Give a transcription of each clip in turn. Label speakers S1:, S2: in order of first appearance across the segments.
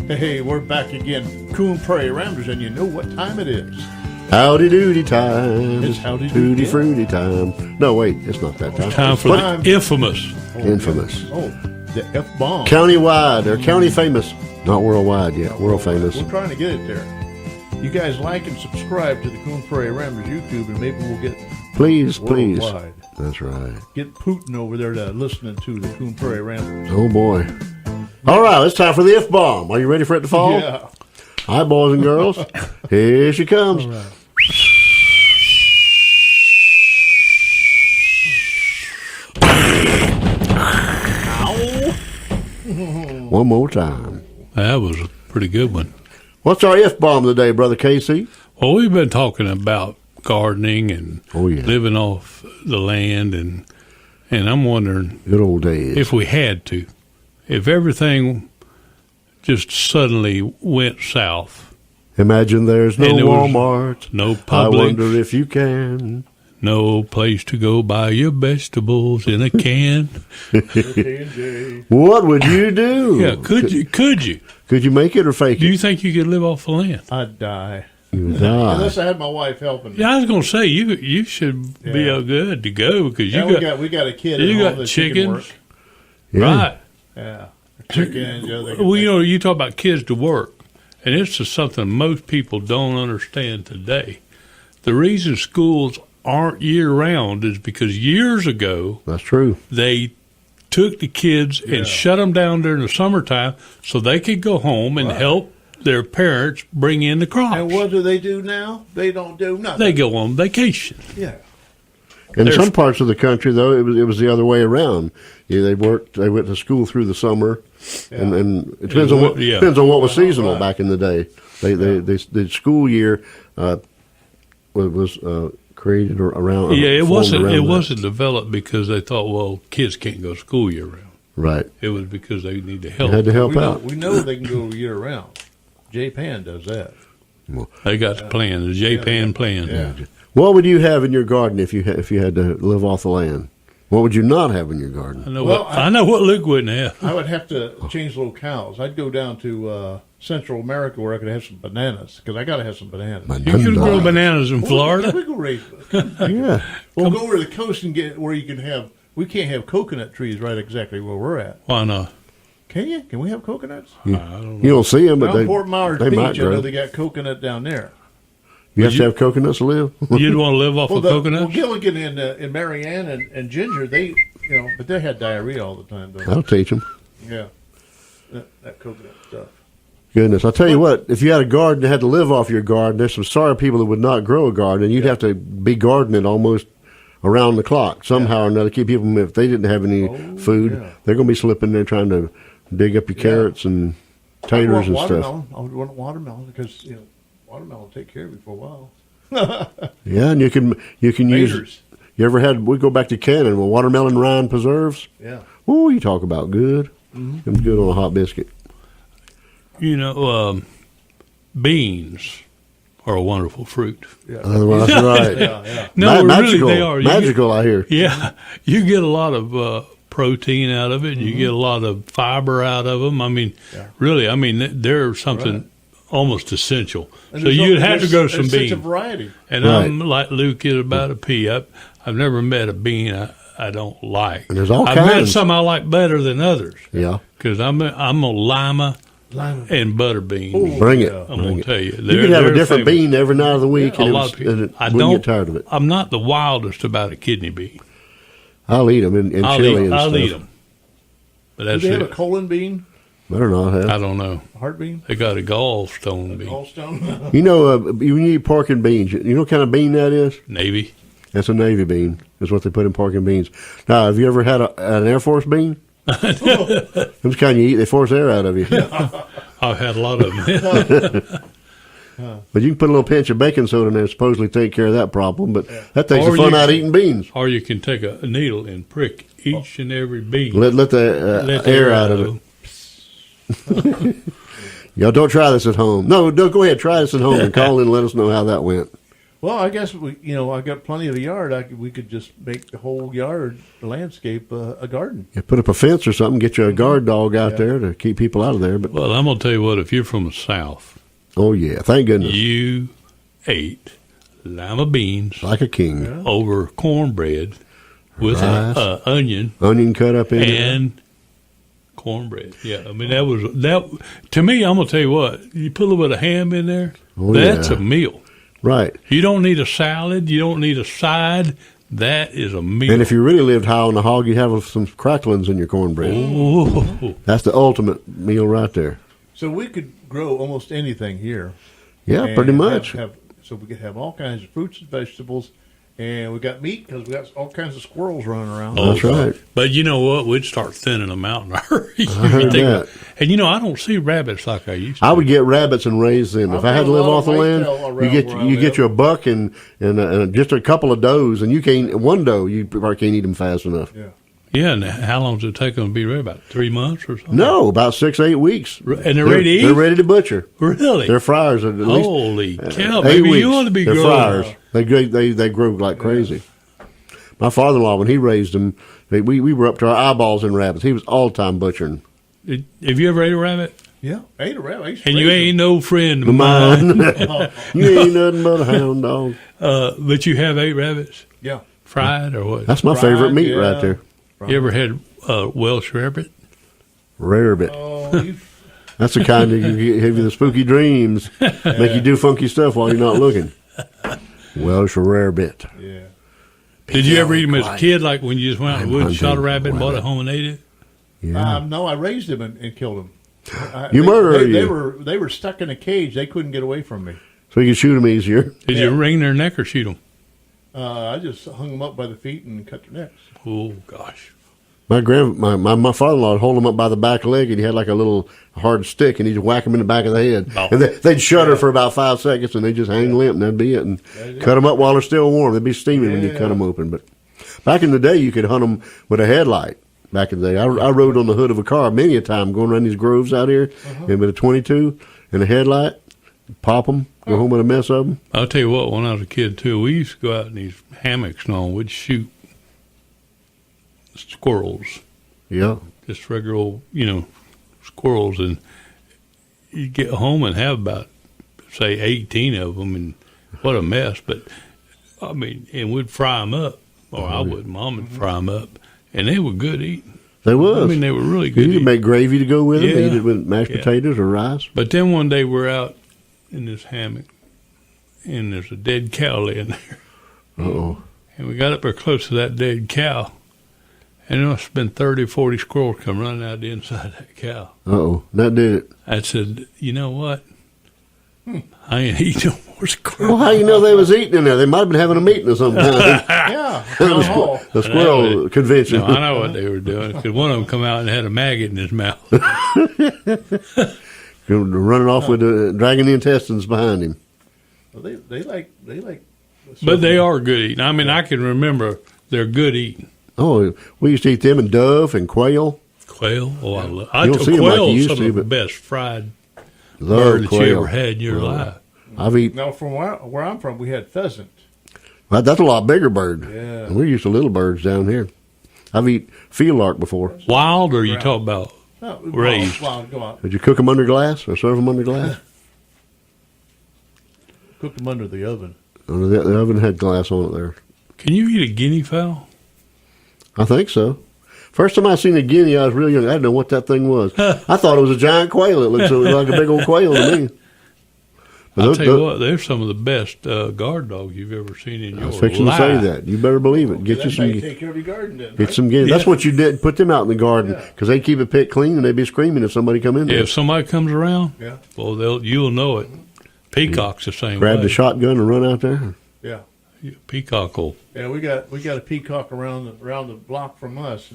S1: Hey, we're back again. Coon Prairie Ramblers, and you know what time it is.
S2: Howdy doody time.
S1: It's howdy
S2: doody
S1: doody.
S2: fruity time. No, wait, it's not that time.
S3: Time for the infamous.
S2: Infamous.
S1: Oh, the F-bomb.
S2: County-wide, or county famous. Not worldwide yet, world famous.
S1: We're trying to get it there. You guys like and subscribe to the Coon Prairie Ramblers YouTube, and maybe we'll get
S2: Please.
S1: worldwide.
S2: That's right.
S1: Get Putin over there to listening to the Coon Prairie Ramblers.
S2: Oh, boy. All right, it's time for the F-bomb. Are you ready for it to fall?
S1: Yeah.
S2: Hi, boys and girls. Here she comes.
S1: All right.
S2: One more time.
S3: That was a pretty good one.
S2: What's our F-bomb today, Brother Casey?
S3: Well, we've been talking about gardening and living off the land, and I'm wondering
S2: Good old days.
S3: if we had to, if everything just suddenly went south,
S2: Imagine there's no
S3: And there was
S2: Walmart.
S3: no
S2: I
S3: Publix,
S2: wonder if you can.
S3: no place to go buy your vegetables in a can.
S2: What would you do?
S3: Yeah, could you?
S2: Could you make it or fake
S3: Do
S2: it?
S3: you think you could live off the land?
S1: I'd die.
S2: You die.
S1: Unless I had my wife helping me.
S3: Yeah, I was going to say you should be good to go because you
S1: Yeah, we got a kid at
S3: you
S1: home
S3: got
S1: that she can
S3: chickens,
S1: work.
S2: Yeah.
S3: right?
S1: Yeah. Chickens, they can
S3: Well,
S1: make-
S3: you talk about kids to work, and it's just something most people don't understand today. The reason schools aren't year-round is because years ago
S2: That's true.
S3: they took the kids and shut them down during the summertime so they could go home and help their parents bring in the crops.
S1: And what do they do now? They don't do nothing.
S3: They go on vacation.
S1: Yeah.
S2: In
S3: There's-
S2: some parts of the country, though, it was the other way around. Yeah, they went to school through the summer, and it depends on what depends on what was seasonal
S1: Right.
S2: back in the day. The school year was created around.
S3: Yeah, it
S2: formed around that.
S3: wasn't developed because they thought, well, kids can't go to school year round.
S2: Right.
S3: It was because they need to
S2: You
S3: help.
S2: had to help
S1: We know,
S2: out.
S1: we know they can go year round. J-Pan does that.
S3: They got the plan, the J-Pan plan.
S1: Yeah.
S2: What would you have in your garden if you had to live off the land? What would you not have in your
S3: I
S2: garden?
S3: know
S1: Well,
S3: I know what Luke wouldn't have.
S1: I would have to change little cows. I'd go down to Central America where I could have some bananas, because I got to have some bananas.
S3: You can grow bananas in
S1: Well,
S3: Florida.
S1: We go raise
S2: Yeah.
S1: We'll go over to the coast and get where you can have. We can't have coconut trees right exactly where we're at.
S3: Why not?
S1: Can you? Can we have coconuts?
S3: I don't know.
S2: You don't see them, but
S1: Down
S2: they
S1: Fort Myers
S2: they
S1: Beach,
S2: might
S1: I know
S2: grow.
S1: they got coconut down there.
S2: You have to have coconuts to live.
S3: You'd want to live off of coconuts?
S1: Gilligan and Marianne and Ginger, they but they had diarrhea all the time though.
S2: I'll teach them.
S1: Yeah, that coconut stuff.
S2: Goodness, I'll tell you what, if you had a garden and had to live off your garden, there's some sorry people that would not grow a garden, and you'd have to be gardening almost around the clock somehow or another. Keep people, if they didn't have any food, they're going to be slipping there trying to dig up your carrots and taters and stuff.
S1: I would want watermelon because watermelon will take care of you for a while.
S2: Yeah, and you can use.
S1: Taters.
S2: You ever had? We go back to Cannon with watermelon rind preserves.
S1: Yeah.
S2: Ooh, you talk about good. It's good on a hot biscuit.
S3: Beans are a wonderful fruit.
S2: Otherwise, right.
S1: Yeah.
S3: No,
S2: magical,
S3: really, they are.
S2: magical. I hear.
S3: Yeah, you get a lot of protein out of it. You get a lot of fiber out of them. I mean, really, they're something almost essential.
S1: And
S3: So you'd have to go some
S1: Such a
S3: beans.
S1: variety.
S3: And I'm like Luke is about a pea. I've never met a bean I don't like.
S2: And there's all
S3: I've met
S2: kinds.
S3: some I like better than others.
S2: Yeah,
S3: Because I'm a lima and butter bean.
S2: bring it.
S3: I'm going to tell you.
S2: You could have a different bean every night of the week,
S3: A
S2: and
S3: lot of people.
S2: and
S3: I
S2: wouldn't
S3: don't
S2: get tired of it.
S3: I'm not the wildest about a kidney bean.
S2: I'll eat them in chili and stuff.
S3: I'll eat them. But
S1: Do
S3: that's
S1: they have a
S3: it.
S1: colon bean?
S2: Better not have.
S3: I don't know.
S1: Heart bean?
S3: They got a gallstone bean.
S1: Gallstone?
S2: You know, when you eat pork and beans, you know what kind of bean that is?
S3: Navy.
S2: That's a Navy bean. That's what they put in pork and beans. Now, have you ever had an Air Force bean? Those kind you eat, they force air out of you.
S3: I've had a lot of them.
S2: But you can put a little pinch of baking soda in there and supposedly take care of that problem. But that takes
S3: Or
S2: the fun
S3: you
S2: out of
S3: can-
S2: eating beans.
S3: Or you can take a needle and prick each and every bean.
S2: Let the
S3: Let the
S2: air out of it. Y'all don't try this at home. No, go ahead. Try this at home and call in and let us know how that went.
S1: Well, I guess I got plenty of a yard. We could just make the whole yard landscape a garden.
S2: You put up a fence or something, get you a guard dog out there to keep people out of there. But
S3: Well, I'm gonna tell you what. If you're from the South,
S2: oh yeah, thank goodness,
S3: you ate lima beans
S2: like a king.
S3: over cornbread with
S2: Rice.
S3: onion
S2: Onion cut up in it.
S3: and cornbread. Yeah, I mean that. To me, I'm gonna tell you what. You put a little bit of ham in there.
S2: Oh,
S3: That's
S2: yeah.
S3: a meal.
S2: Right.
S3: You don't need a salad. You don't need a side. That is a meal.
S2: And if you really lived high on the hog, you'd have some cracklings in your cornbread.
S3: Ooh.
S2: That's the ultimate meal right there.
S1: So we could grow almost anything here.
S2: Yeah,
S1: and
S2: pretty much.
S1: So we could have all kinds of fruits and vegetables, and we got meat because we got all kinds of squirrels running around.
S2: That's right.
S3: But you know what? We'd start thinning them out in a hurry.
S2: I heard that.
S3: And I don't see rabbits like I used to.
S2: I would get rabbits and raise them. If
S1: I've
S2: I had
S1: got
S2: to
S1: a
S2: live
S1: lot
S2: off
S1: of
S2: the land,
S1: whitetail around where I
S2: you get
S1: live.
S2: you a buck and just a couple of does, and you can't one doe. You probably can't eat them fast enough.
S1: Yeah.
S3: Yeah, and how long does it take them to be ready? About 3 months or something?
S2: No, about 6 8 weeks.
S3: And they're ready to eat?
S2: They're ready to butcher.
S3: Really?
S2: They're fryers at least.
S3: Holy cow,
S2: 8
S3: baby,
S2: weeks.
S3: you ought to be
S2: They're
S3: growing.
S2: fryers. They grow like crazy. My father-in-law, when he raised them, we were up to our eyeballs in rabbits. He was all-time butchering.
S3: Have you ever ate a rabbit?
S1: Yeah, ate a rabbit. I used to
S3: And you
S1: raise
S3: ain't no friend of mine.
S2: Mine. You ain't nothing but a hound dog.
S3: But you have ate rabbits?
S1: them. Yeah.
S3: Fried or what?
S2: That's my
S1: Fried,
S2: favorite meat
S1: yeah.
S2: right there.
S3: You ever had Welsh rabbit?
S2: Rarebit.
S1: Oh,
S2: That's the kind that give you the spooky dreams, make you do funky stuff while you're not looking. Welsh rarebit.
S1: yeah.
S3: Did you ever eat them as a kid, like when you just went out in the
S2: I'm
S3: woods, shot a
S2: hunting
S3: rabbit, and brought it
S2: rabbit.
S3: home and ate it?
S2: Yeah.
S1: No, I raised them and killed them.
S2: You murderer,
S1: They
S2: you.
S1: they were stuck in a cage. They couldn't get away from me.
S2: So you can shoot them easier.
S3: Did you wring their neck or shoot them?
S1: I just hung them up by the feet and cut their necks.
S3: Oh, gosh.
S2: My father-in-law would hold him up by the back leg, and he had like a little hard stick, and he'd whack him in the back of the head.
S3: Oh.
S2: And they'd shudder for about 5 seconds, and they'd just hang limp, and that'd be it. And cut them up while they're still warm. They'd be steaming when you cut them open. But back in the day, you could hunt them with a headlight. Back in the day, I rode on the hood of a car many a time, going around these groves out here, and with a 22 and a headlight, pop them, go home with a mess of them.
S3: I'll tell you what, when I was a kid, too, we used to go out in these hammocks and all, we'd shoot squirrels,
S2: Yeah.
S3: just regular old, squirrels, and you'd get home and have about, say, 18 of them, and what a mess. But, I mean, and we'd fry them up, or I would, Mom would fry them up, and they were good eating.
S2: They was.
S3: I mean, they were really
S2: You
S3: good
S2: could
S3: eating.
S2: make gravy to go with them.
S3: Yeah.
S2: Eat it with mashed
S3: Yeah.
S2: potatoes or rice.
S3: But then one day we're out in this hammock, and there's a dead cow laying there.
S2: Uh-oh.
S3: And we got up there close to that dead cow, and there must have been 30 or 40 squirrels come running out the inside that cow.
S2: Uh-oh. That did it.
S3: I said, you know what? I ain't eating no more squirrels.
S2: Well, how you know they was eating in there? They might have been having a meeting or something.
S1: Yeah. Town hall.
S2: The squirrel convention.
S3: No, I know what they were doing, because one of them come out and had a maggot in his mouth.
S2: Running off with dragging the intestines behind him.
S1: Well, they like.
S3: But they are good eating. I mean, I can remember they're good eating.
S2: Oh, we used to eat them and dove and quail.
S3: Quail? Oh, I love.
S2: You don't see 'em like
S3: Quail
S2: you
S3: is
S2: used
S3: some
S2: to,
S3: of the
S2: but-
S3: best fried
S2: Love
S3: bird that you
S2: quail.
S3: ever had in your life.
S2: I've eaten.
S1: Now, from where I'm from, we had pheasant.
S2: Well, that's a lot bigger bird.
S1: Yeah.
S2: And we're used to little birds down here. I've eaten field lark before.
S3: Wild, or you talk about?
S1: No,
S3: Raised.
S1: Go on.
S2: Did you cook them under glass or serve them under glass?
S1: Cook them under the oven.
S2: Oh, the oven had glass on it there.
S3: Can you eat a guinea fowl?
S2: I think so. First time I seen a guinea, I was real young. I didn't know what that thing was. I thought it was a giant quail. It looked like a big old quail to me. But
S3: I'll
S2: those-
S3: tell you
S2: those-
S3: what, they're some of the best guard dogs you've ever seen in
S2: I
S3: your
S2: was fixing
S3: life.
S2: to say that. You better believe it. Get you
S1: That's how you
S2: some.
S1: take care of your garden. Then,
S2: Get
S1: right?
S2: some guinea. That's
S3: Yeah.
S2: what you did. Put them out in the garden
S1: Yeah.
S2: because they keep it pit clean and they'd be screaming if somebody come in there.
S3: If somebody comes around,
S1: Yeah.
S3: well, you'll know it. Peacock's the same
S2: Grab
S3: way.
S2: the shotgun and run out there.
S1: Yeah.
S3: Peacock will.
S1: Yeah, we got a peacock around the block from us.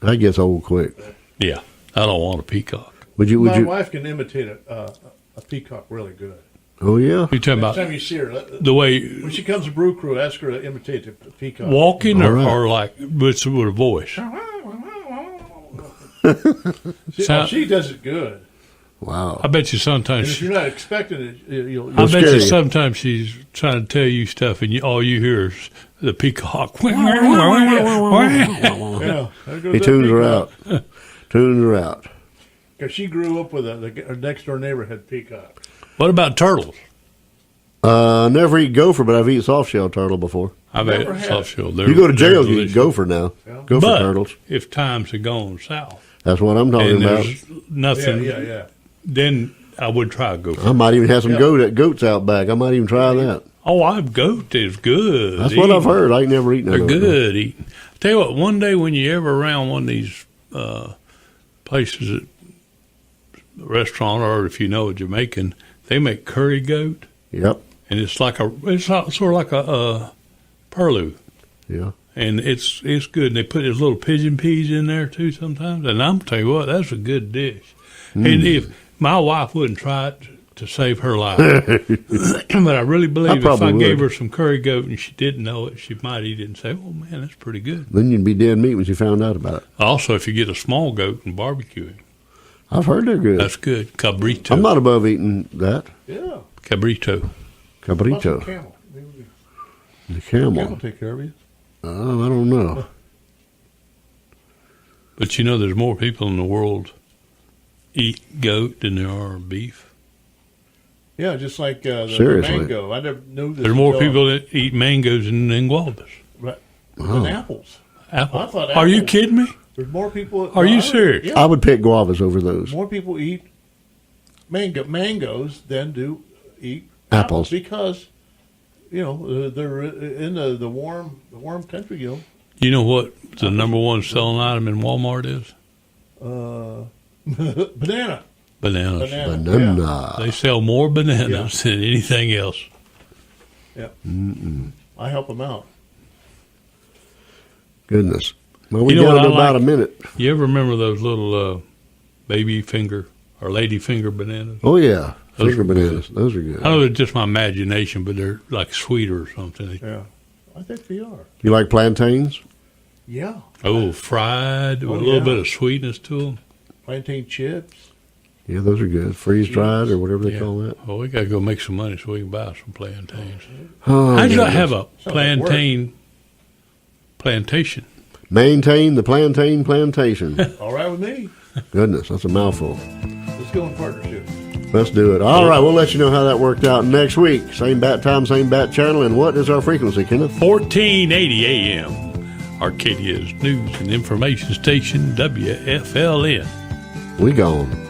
S2: That gets old quick.
S3: Yeah, I don't want a peacock.
S2: Would you?
S1: My wife can imitate a peacock really good.
S2: Oh yeah.
S3: You talking
S1: Next
S3: about
S1: time you see her,
S3: the way
S1: when she comes to Brew Crew, ask her to imitate the peacock.
S3: walking,
S2: All
S3: or,
S2: right.
S3: or like with a voice?
S1: She does it good.
S2: Wow.
S3: I bet you
S1: And
S3: sometimes.
S1: if you're not expecting it, you'll
S3: I bet
S2: scary.
S3: you sometimes she's trying to tell you stuff, and all you hear is the peacock.
S1: yeah. There goes
S2: He
S1: that
S2: tunes her
S1: peacock.
S2: out. Tunes her out.
S1: Because she grew up with her next door neighbor had peacock.
S3: What about turtles?
S2: Never eat gopher, but I've eaten soft shell turtle before.
S3: I've
S1: Never
S3: had
S1: had
S3: soft shell.
S2: You go to jail, you eat
S3: delicious.
S2: gopher now.
S1: Yeah.
S2: Gopher
S3: But
S2: turtles.
S3: if times have gone south
S2: That's what I'm talking
S3: and
S2: about.
S3: there's nothing,
S1: Yeah.
S3: then I would try a gopher.
S2: I might even have some
S1: Yeah.
S2: goats out back. I might even try that.
S3: Oh, I've goat is good.
S2: That's what I've heard. I ain't never eaten
S3: They're
S2: it.
S3: good eating. Tell you what, one day when you're ever around one of these places at a restaurant, or if you know a Jamaican, they make curry goat,
S2: Yep.
S3: and it's sort of like a purloo,
S2: Yeah.
S3: and it's good. And they put these little pigeon peas in there too sometimes. And I'm tell you what, that's a good dish. And if my wife wouldn't try it to save her life, but I really believe if
S2: probably
S3: I gave
S2: would.
S3: her some curry goat and she didn't know it, she might eat it and say, "Oh man, that's pretty good."
S2: Then you'd be dead meat when you found out about it.
S3: Also, if you get a small goat and barbecue it,
S2: I've heard they're good.
S3: that's good. Cabrito.
S2: I'm not above eating that.
S1: Yeah.
S3: Cabrito.
S2: Cabrito.
S1: Camel. Maybe
S2: The
S1: camel
S2: camel.
S1: take care of you.
S2: I don't know.
S3: But you know, there's more people in the world eat goat than there are beef.
S1: Yeah, just like the
S2: Seriously.
S1: mango. I never knew this.
S3: There's more
S1: until-
S3: people that eat mangoes than guavas.
S1: Right.
S2: Oh.
S1: Than apples.
S3: Apple.
S1: I thought
S3: Are you
S1: apples-
S3: kidding me?
S1: There's more people.
S3: Are you
S1: I-
S3: serious?
S1: Yeah.
S2: I would pick guavas over those.
S1: More people eat mangoes than do eat
S2: Apples.
S1: because they're in the warm country.
S3: You know what the number one selling item in Walmart is?
S1: Banana.
S3: Bananas.
S2: Banana.
S3: They sell more bananas than anything else.
S1: Yeah. I help them out.
S2: Goodness. Well, we
S3: You know
S2: got
S3: what I
S2: about
S3: like?
S2: a minute.
S3: You ever remember those little baby finger or lady finger bananas?
S2: Oh, yeah.
S3: Those
S2: Finger
S3: are
S2: bananas. Those are good.
S3: I know it's just my imagination, but they're like sweeter or something.
S1: Yeah. I think they are.
S2: You like plantains?
S1: Yeah.
S3: Oh, fried with
S1: Oh,
S3: a little
S1: yeah.
S3: bit of sweetness to them.
S1: Plantain chips.
S2: Yeah, those are good. Freeze dried or whatever they
S3: Yeah.
S2: call that.
S3: Well, we got to go make some money so we can buy some plantains.
S2: Oh,
S3: How did I
S2: goodness.
S3: have a
S1: Sounds like
S3: plantain plantation?
S2: Maintain the plantation.
S1: All right with me.
S2: Goodness, that's a mouthful.
S1: Let's go in partnership.
S2: Let's do it. All right, we'll let you know how that worked out next week. Same bat time, same bat channel. And what is our frequency, Kenneth?
S3: 1480 AM, Arcadia's news and information station, WFLN.
S2: We gone.